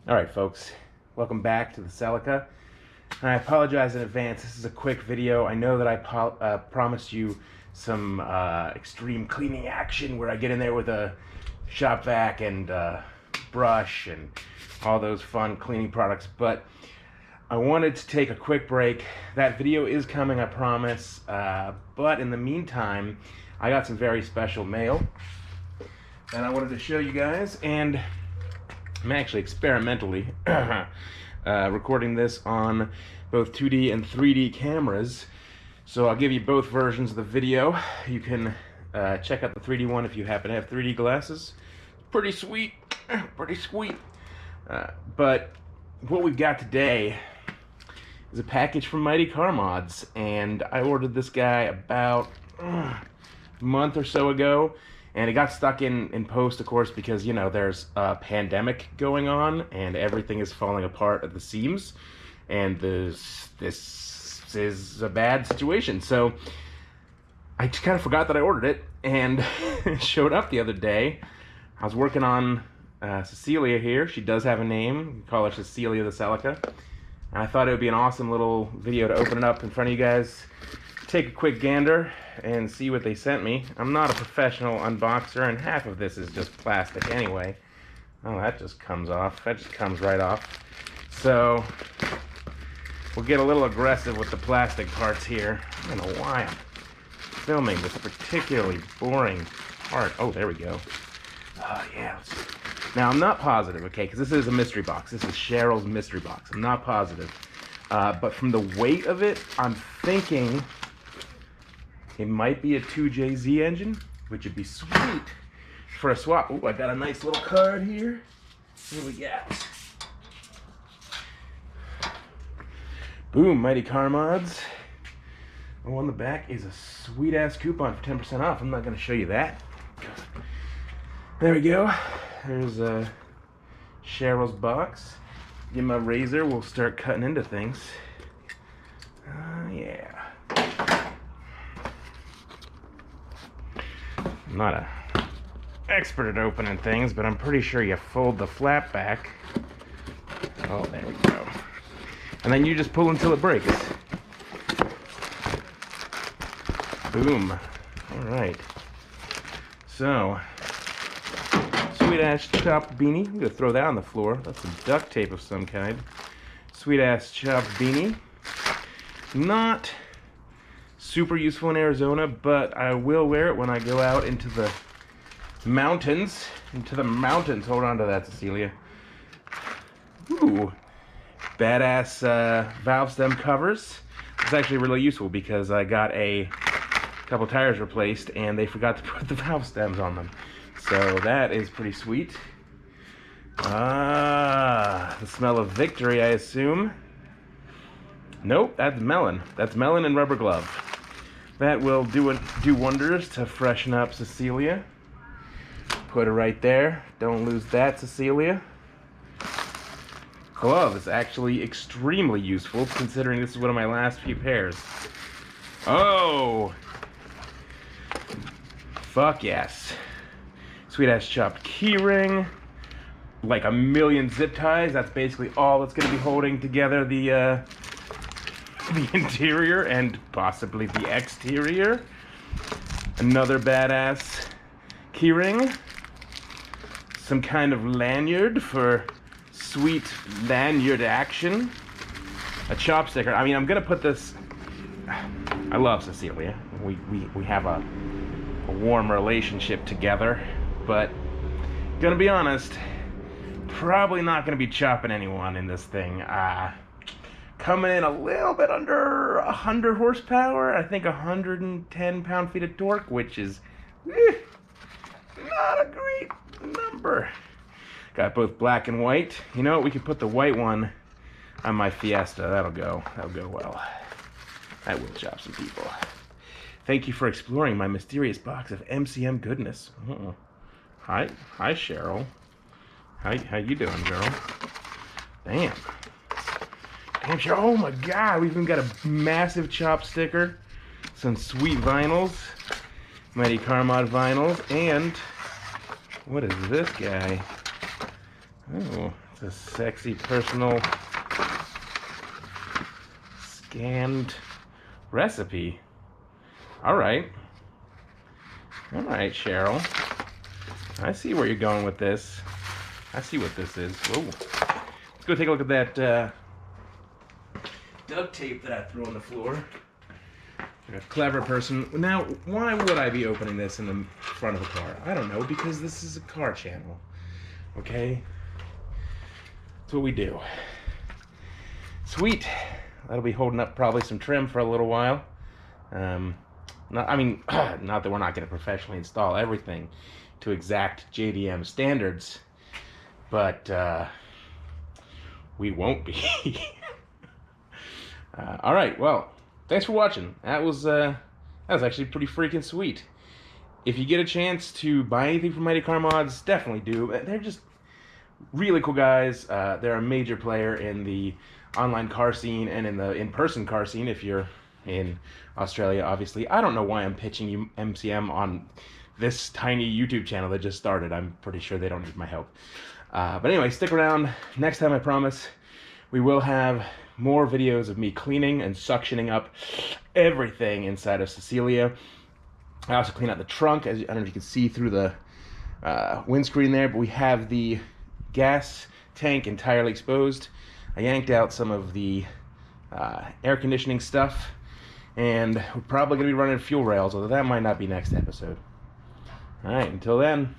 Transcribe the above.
Alright folks, welcome back to the Celica. And I apologize in advance, this is a quick video. I know that I promised you some extreme cleaning action where I get in there with a shop vac and brush and all those fun cleaning products, but I wanted to take a quick break. That video is coming, I promise, but in the meantime, I got some very special mail and I wanted to show you guys, and I'm actually experimentally recording this on both 2D and 3D cameras. So I'll give you both versions of the video. You can check out the 3D one if you happen to have 3D glasses. Pretty sweet, pretty sweet. But what we've got today is a package from Mighty Car Mods, and I ordered this guy about a month or so ago. And it got stuck in post, of course, because, you know, there's a pandemic going on and everything is falling apart at the seams. And this is a bad situation. So I just kind of forgot that I ordered it, and it showed up the other day. I was working on Cecilia here. She does have a name. We call her Cecilia the Celica. And I thought it would be an awesome little video to open it up in front of you guys. Take a quick gander and see what they sent me. I'm not a professional unboxer, and half of this is just plastic anyway. Oh, that just comes off. That just comes right off. So we'll get a little aggressive with the plastic parts here. I don't know why I'm filming this particularly boring part. Oh, there we go. Oh, yeah. Now, I'm not positive, okay, because this is a mystery box. This is Cheryl's mystery box. I'm not positive. But from the weight of it, I'm thinking it might be a 2JZ engine, which would be sweet for a swap. Ooh, I got a nice little card here. What do we got? Boom, Mighty Car Mods. Oh, on the back is a sweet-ass coupon for 10% off. I'm not going to show you that. There we go. There's Cheryl's box. Get my razor, we'll start cutting into things. Yeah. I'm not an expert at opening things, but I'm pretty sure you fold the flap back. Oh, there we go. And then you just pull until it breaks. Boom. All right. So, sweet ass chopped beanie. I'm gonna throw that on the floor. That's some duct tape of some kind. Sweet ass chopped beanie. Not super useful in Arizona, but I will wear it when I go out into the mountains. Hold on to that, Cecilia. Ooh. Badass valve stem covers. It's actually really useful because I got a couple tires replaced and they forgot to put the valve stems on them. So that is pretty sweet. Ah, the smell of victory, I assume. Nope, that's melon. That's melon and rubber glove. That will do wonders to freshen up Cecilia. Put her right there. Don't lose that, Cecilia. Glove is actually extremely useful, considering this is one of my last few pairs. Oh! Fuck yes. Sweet ass chopped keyring, like a million zip ties. That's basically all that's going to be holding together the interior and possibly the exterior. Another badass keyring. Some kind of lanyard for sweet lanyard action. A chop sticker. I mean, I'm going to put this. I love Cecilia. We have a warm relationship together. But, gonna be honest, probably not gonna be chopping anyone in this thing. Coming in a little bit under 100 horsepower, I think 110 pound-feet of torque, which is not a great number. Got both black and white. You know what, we could put the white one on my Fiesta. That'll go well. That will chop some people. Thank you for exploring my mysterious box of MCM goodness. Hi, Cheryl. How you doing, girl? Damn, Cheryl. Oh my God, we've even got a massive chop sticker, some sweet vinyls, Mighty Car Mod vinyls, and what is this guy? Oh, It's a sexy personal scanned recipe. All right, Cheryl. I see where you're going with this. I see what this is. Whoa. Let's go take a look at that duct tape that I threw on the floor. Like a clever person. Now, why would I be opening this in the front of a car? I don't know, because this is a car channel. Okay? That's what we do. Sweet. That'll be holding up probably some trim for a little while. Not that we're not going to professionally install everything to exact JDM standards, but we won't be. All right, well, thanks for watching. That was actually pretty freaking sweet. If you get a chance to buy anything from Mighty Car Mods, definitely do. They're just really cool guys. They're a major player in the online car scene and in the in-person car scene if you're in Australia, obviously. I don't know why I'm pitching you MCM on this tiny YouTube channel that just started. I'm pretty sure they don't need my help. But anyway, stick around. Next time, I promise, we will have more videos of me cleaning and suctioning up everything inside of Cecilia. I also clean out the trunk, as I don't know if you can see through the windscreen there, but we have the gas tank entirely exposed. I yanked out some of the air conditioning stuff, and we're probably going to be running fuel rails, although that might not be next episode. All right, until then.